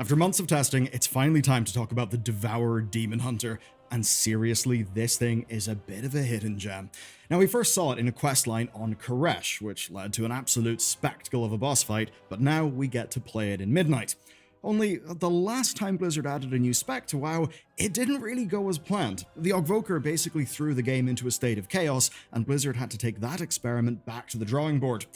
After months of testing, it's finally time to talk about the Devourer Demon Hunter, and seriously, this thing is a bit of a hidden gem. Now, we first saw it in a questline on Koresh, which led to an absolute spectacle of a boss fight, but now we get to play it in Midnight. Only, the last time Blizzard added a new spec to WoW, it didn't really go as planned. The Ogvoker basically threw the game into a state of chaos, and Blizzard had to take that experiment back to the drawing board.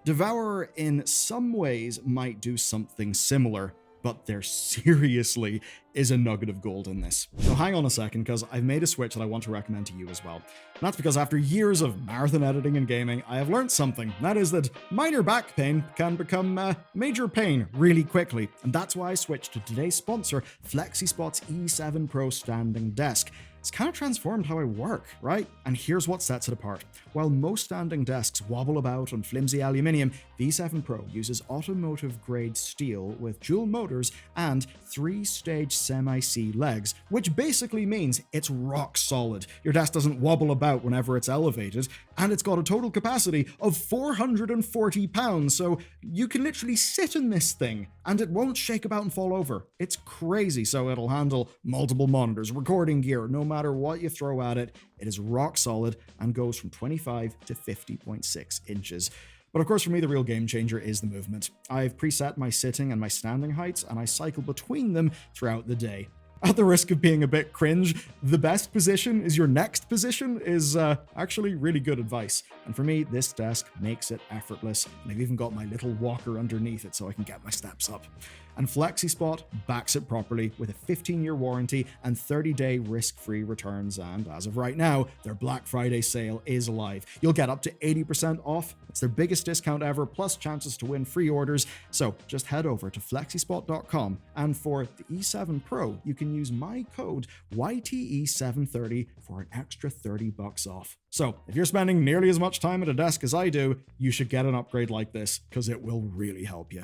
Devourer, in some ways, might do something similar, but there seriously is a nugget of gold in this. So hang on a second, because I've made a switch that I want to recommend to you as well. And that's because after years of marathon editing and gaming, I have learned something. That is that minor back pain can become major pain really quickly. And that's why I switched to today's sponsor, Flexispot's E7 Pro standing desk. It's kind of transformed how I work, right? And here's what sets it apart. While most standing desks wobble about on flimsy aluminium, the E7 Pro uses automotive-grade steel with dual motors and 3-stage semi-C legs, which basically means it's rock solid. Your desk doesn't wobble about whenever it's elevated, and it's got a total capacity of 440 pounds, so you can literally sit in this thing, and it won't shake about and fall over. It's crazy, so it'll handle multiple monitors, recording gear, no matter what you throw at it. It is rock solid and goes from 25 to 50.6 inches. But of course, for me, the real game changer is the movement. I've preset my sitting and my standing heights, and I cycle between them throughout the day. At the risk of being a bit cringe, the best position is your next position is actually really good advice. And for me, this desk makes it effortless. And I've even got my little walker underneath it so I can get my steps up. And Flexispot backs it properly with a 15-year warranty and 30-day risk-free returns. And as of right now, their Black Friday sale is alive. You'll get up to 80% off. It's their biggest discount ever, plus chances to win free orders. So just head over to flexispot.com, and for the E7 Pro, you can use my code YTE730 for an extra $30 off. So if you're spending nearly as much time at a desk as I do, you should get an upgrade like this, because it will really help you.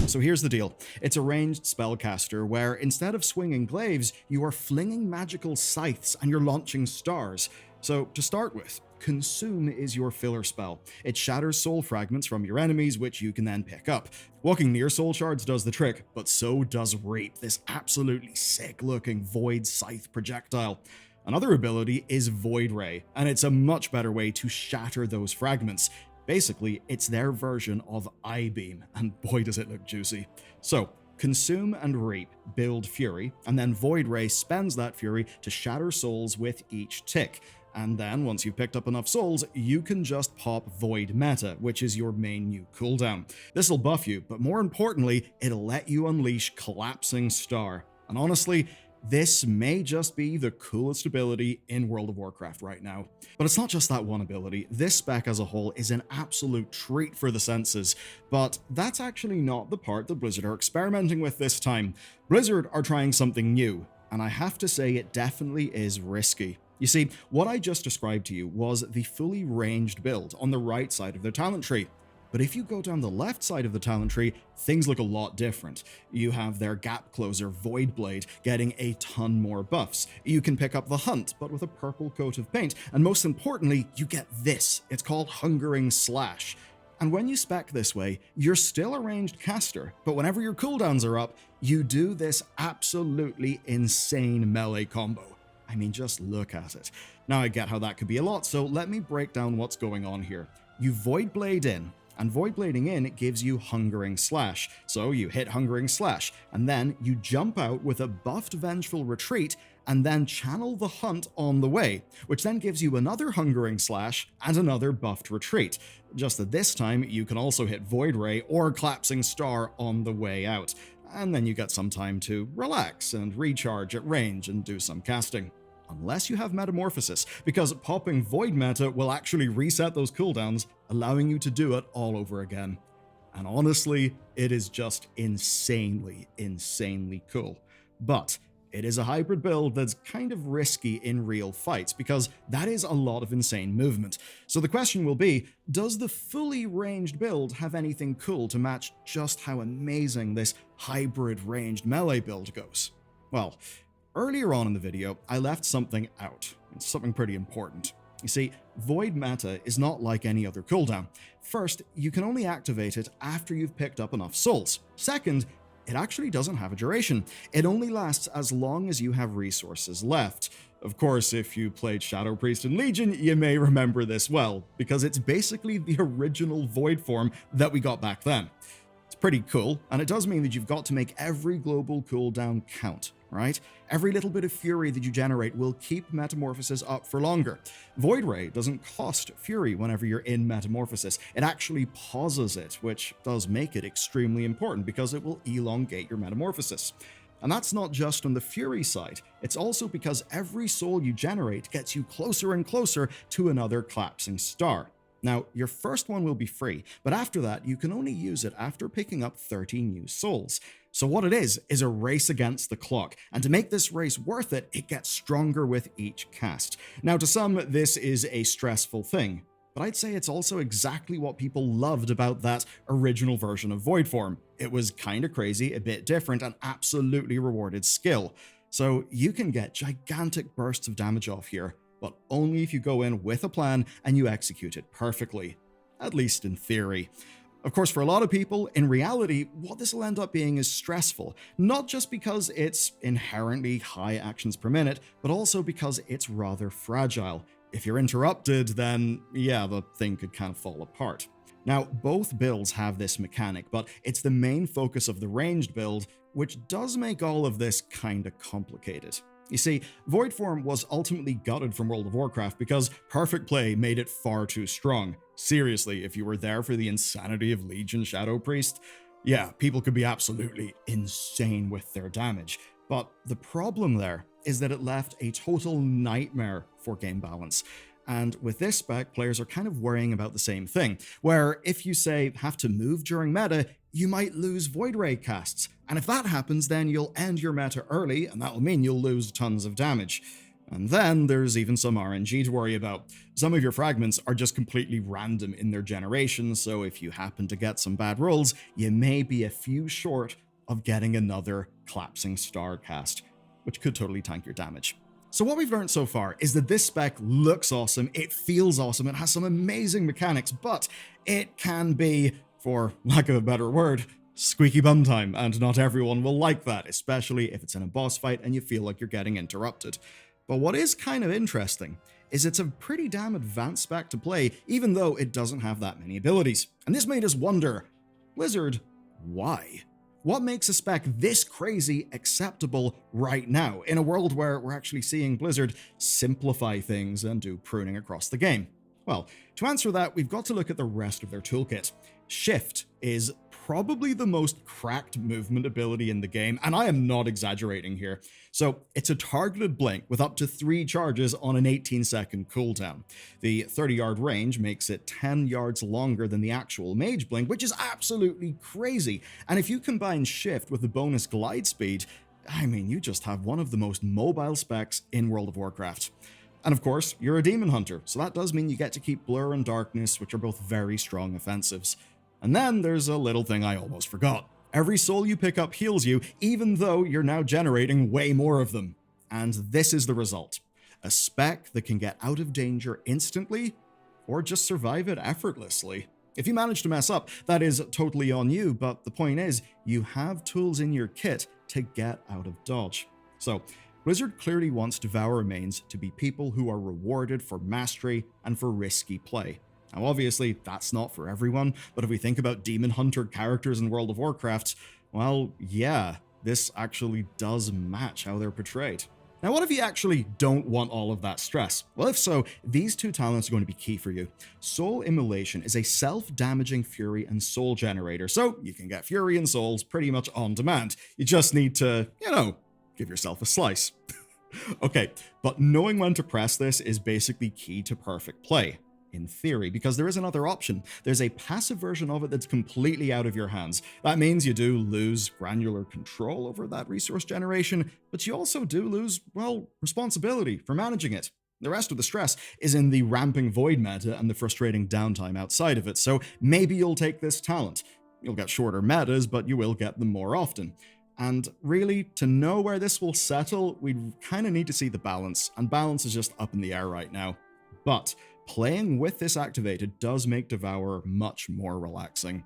So here's the deal. It's a ranged spellcaster where instead of swinging glaives, you are flinging magical scythes and you're launching stars. So to start with, Consume is your filler spell. It shatters soul fragments from your enemies, which you can then pick up. Walking near soul shards does the trick, but so does Reap, this absolutely sick-looking void scythe projectile. Another ability is Void Ray, and it's a much better way to shatter those fragments. Basically, it's their version of I-Beam, and boy does it look juicy. So, Consume and Reap build Fury, and then Void Ray spends that Fury to shatter souls with each tick. And then, once you've picked up enough souls, you can just pop Void Meta, which is your main new cooldown. This'll buff you, but more importantly, it'll let you unleash Collapsing Star. And honestly, this may just be the coolest ability in World of Warcraft right now. But it's not just that one ability. This spec as a whole is an absolute treat for the senses. But that's actually not the part that Blizzard are experimenting with this time. Blizzard are trying something new, and I have to say it definitely is risky. You see, what I just described to you was the fully ranged build on the right side of their talent tree. But if you go down the left side of the talent tree, things look a lot different. You have their gap closer Voidblade getting a ton more buffs. You can pick up the Hunt, but with a purple coat of paint. And most importantly, you get this. It's called Hungering Slash. And when you spec this way, you're still a ranged caster, but whenever your cooldowns are up, you do this absolutely insane melee combo. I mean, just look at it. Now I get how that could be a lot, so let me break down what's going on here. You Voidblade in, and Voidblading in gives you Hungering Slash. So you hit Hungering Slash, and then you jump out with a buffed Vengeful Retreat, and then channel the Hunt on the way, which then gives you another Hungering Slash and another buffed Retreat. Just that this time, you can also hit Void Ray or Collapsing Star on the way out. And then you get some time to relax and recharge at range and do some casting. Unless you have Metamorphosis, because popping Void Meta will actually reset those cooldowns, allowing you to do it all over again. And honestly, it is just insanely, insanely cool. But it is a hybrid build that's kind of risky in real fights, because that is a lot of insane movement. So the question will be, does the fully ranged build have anything cool to match just how amazing this hybrid ranged melee build goes? Well, earlier on in the video, I left something out. It's something pretty important. You see, Void Meta is not like any other cooldown. First, you can only activate it after you've picked up enough souls. Second, it actually doesn't have a duration. It only lasts as long as you have resources left. Of course, if you played Shadow Priest and Legion, you may remember this well, because it's basically the original Void form that we got back then. It's pretty cool, and it does mean that you've got to make every global cooldown count, right? Every little bit of Fury that you generate will keep Metamorphosis up for longer. Void Ray doesn't cost Fury whenever you're in Metamorphosis. It actually pauses it, which does make it extremely important because it will elongate your Metamorphosis. And that's not just on the Fury side, it's also because every soul you generate gets you closer and closer to another collapsing star. Now, your first one will be free, but after that, you can only use it after picking up 30 new souls. So what it is a race against the clock, and to make this race worth it, it gets stronger with each cast. Now, to some, this is a stressful thing, but I'd say it's also exactly what people loved about that original version of Void form. It was kinda crazy, a bit different, and absolutely rewarded skill. So you can get gigantic bursts of damage off here, but only if you go in with a plan and you execute it perfectly. At least in theory. Of course, for a lot of people, in reality, what this will end up being is stressful, not just because it's inherently high actions per minute, but also because it's rather fragile. If you're interrupted, then yeah, the thing could kind of fall apart. Now, both builds have this mechanic, but it's the main focus of the ranged build, which does make all of this kinda complicated. You see, Void form was ultimately gutted from World of Warcraft because perfect play made it far too strong. Seriously, if you were there for the insanity of Legion Shadow Priest, yeah, people could be absolutely insane with their damage. But the problem there is that it left a total nightmare for game balance. And with this spec, players are kind of worrying about the same thing, where if you say have to move during meta, you might lose Void Ray casts. And if that happens, then you'll end your meta early, and that'll mean you'll lose tons of damage. And then there's even some RNG to worry about. Some of your fragments are just completely random in their generation, so if you happen to get some bad rolls, you may be a few short of getting another collapsing star cast, which could totally tank your damage. So what we've learned so far is that this spec looks awesome, it feels awesome, it has some amazing mechanics, but it can be, for lack of a better word, squeaky bum time, and not everyone will like that, especially if it's in a boss fight and you feel like you're getting interrupted. But what is kind of interesting is it's a pretty damn advanced spec to play, even though it doesn't have that many abilities. And this made us wonder, Blizzard, why? What makes a spec this crazy acceptable right now, in a world where we're actually seeing Blizzard simplify things and do pruning across the game? Well, to answer that, we've got to look at the rest of their toolkit. Shift is probably the most cracked movement ability in the game, and I am not exaggerating here. So it's a targeted blink with up to 3 charges on an 18-second cooldown. The 30-yard range makes it 10 yards longer than the actual mage blink, which is absolutely crazy. And if you combine Shift with the bonus glide speed, I mean, you just have one of the most mobile specs in World of Warcraft. And of course, you're a Demon Hunter, so that does mean you get to keep Blur and Darkness, which are both very strong offensives. And then there's a little thing I almost forgot. Every soul you pick up heals you, even though you're now generating way more of them. And this is the result. A spec that can get out of danger instantly, or just survive it effortlessly. If you manage to mess up, that is totally on you, but the point is, you have tools in your kit to get out of dodge. So, Blizzard clearly wants Devourer mains to be people who are rewarded for mastery and for risky play. Now obviously, that's not for everyone, but if we think about Demon Hunter characters in World of Warcraft, well, yeah, this actually does match how they're portrayed. Now what if you actually don't want all of that stress? Well, if so, these 2 talents are going to be key for you. Soul Immolation is a self-damaging Fury and Soul generator, so you can get Fury and Souls pretty much on demand. You just need to, give yourself a slice. Okay, but knowing when to press this is basically key to perfect play. In theory, because there is another option. There's a passive version of it that's completely out of your hands. That means you do lose granular control over that resource generation, but you also do lose, well, responsibility for managing it. The rest of the stress is in the ramping Void meta and the frustrating downtime outside of it, so maybe you'll take this talent. You'll get shorter metas, but you will get them more often. And really, to know where this will settle, we kind of need to see the balance, and balance is just up in the air right now. But playing with this activated does make Devourer much more relaxing.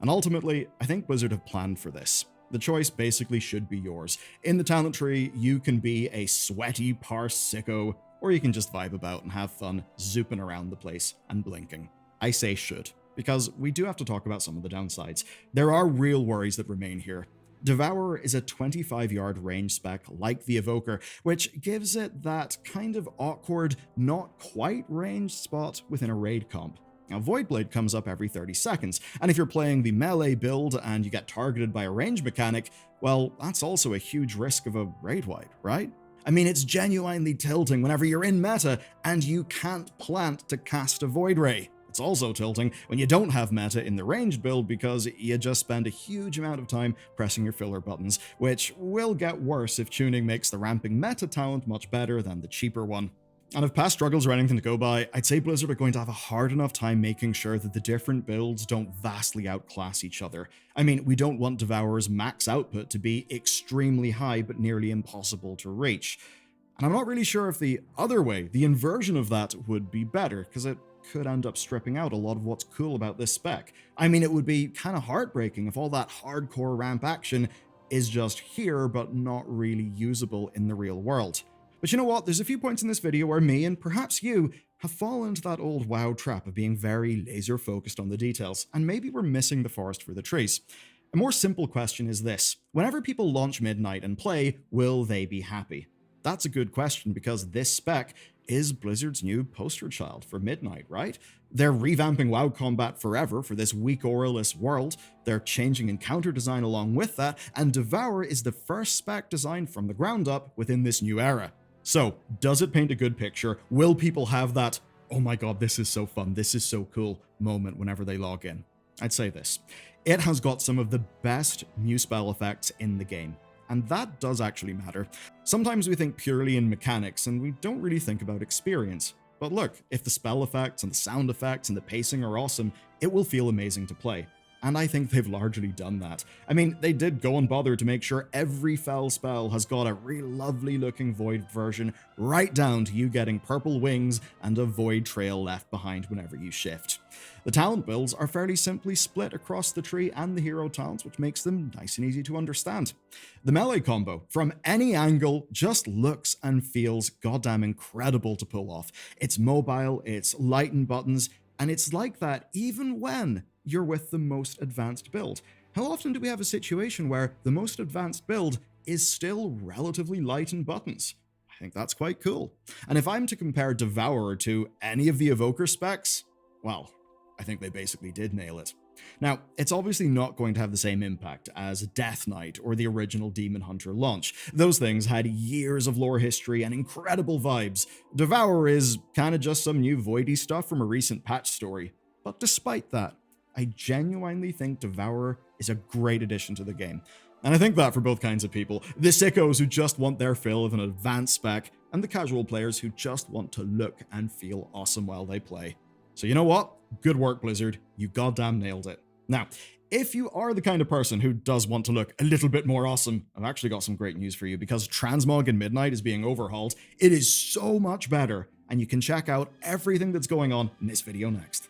And ultimately, I think Blizzard have planned for this. The choice basically should be yours. In the talent tree, you can be a sweaty parse sicko, or you can just vibe about and have fun zooping around the place and blinking. I say should, because we do have to talk about some of the downsides. There are real worries that remain here. Devourer is a 25-yard range spec like the Evoker, which gives it that kind of awkward, not quite ranged spot within a raid comp. Now, Voidblade comes up every 30 seconds, and if you're playing the melee build and you get targeted by a range mechanic, well, that's also a huge risk of a raid wipe, right? I mean, it's genuinely tilting whenever you're in meta and you can't plant to cast a Void Ray. It's also tilting when you don't have meta in the ranged build because you just spend a huge amount of time pressing your filler buttons, which will get worse if tuning makes the ramping meta talent much better than the cheaper one. And if past struggles are anything to go by, I'd say Blizzard are going to have a hard enough time making sure that the different builds don't vastly outclass each other. I mean, we don't want Devourer's max output to be extremely high but nearly impossible to reach. And I'm not really sure if the other way, the inversion of that, would be better, because it could end up stripping out a lot of what's cool about this spec. I mean, it would be kind of heartbreaking if all that hardcore ramp action is just here but not really usable in the real world. But you know what, there's a few points in this video where me, and perhaps you, have fallen into that old WoW trap of being very laser focused on the details, and maybe we're missing the forest for the trees. A more simple question is this: whenever people launch Midnight and play, will they be happy? That's a good question, because this spec is Blizzard's new poster child for Midnight, right? They're revamping WoW combat forever for this weak auraless world, they're changing encounter design along with that, and Devourer is the first spec designed from the ground up within this new era. So, does it paint a good picture? Will people have that, oh my god, this is so fun, this is so cool moment whenever they log in? I'd say this: it has got some of the best new spell effects in the game. And that does actually matter. Sometimes we think purely in mechanics and we don't really think about experience. But look, if the spell effects and the sound effects and the pacing are awesome, it will feel amazing to play. And I think they've largely done that. I mean, they did go and bother to make sure every fell spell has got a really lovely looking Void version, right down to you getting purple wings and a Void trail left behind whenever you shift. The talent builds are fairly simply split across the tree and the hero talents, which makes them nice and easy to understand. The melee combo, from any angle, just looks and feels goddamn incredible to pull off. It's mobile, it's light in buttons, and it's like that even when you're with the most advanced build. How often do we have a situation where the most advanced build is still relatively light in buttons? I think that's quite cool. And if I'm to compare Devourer to any of the Evoker specs, well, I think they basically did nail it. Now, it's obviously not going to have the same impact as Death Knight or the original Demon Hunter launch. Those things had years of lore history and incredible vibes. Devourer is kinda just some new voidy stuff from a recent patch story. But despite that, I genuinely think Devourer is a great addition to the game. And I think that for both kinds of people: the sickos who just want their fill of an advanced spec, and the casual players who just want to look and feel awesome while they play. So you know what? Good work, Blizzard. You goddamn nailed it. Now, if you are the kind of person who does want to look a little bit more awesome, I've actually got some great news for you, because Transmog in Midnight is being overhauled. It is so much better, and you can check out everything that's going on in this video next.